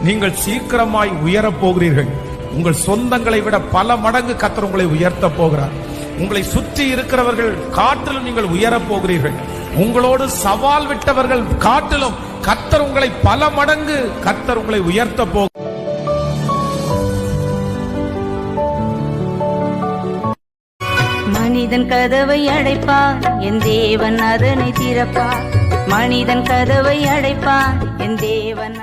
நீங்கள் சீக்கிரமாய் உயரப் போகிறீர்கள். உங்கள் சொந்தங்களை விட பல மடங்கு கர்த்தர் உங்களை உயர்த்த போகிறார். உங்களை சுற்றி இருக்கிறவர்கள் காட்டிலும் நீங்கள் உயரப் போகிறீர்கள். உங்களோடு சவால் விட்டவர்கள் காட்டிலும் கர்த்தர் உங்களை பல மடங்கு கர்த்தர் உங்களை உயர்த்த போகிறார். மனிதன் கதவை அடைப்பார், என் தேவன் அதனை திறப்பார். மனிதன் கதவை அடைப்பார், என் தேவன்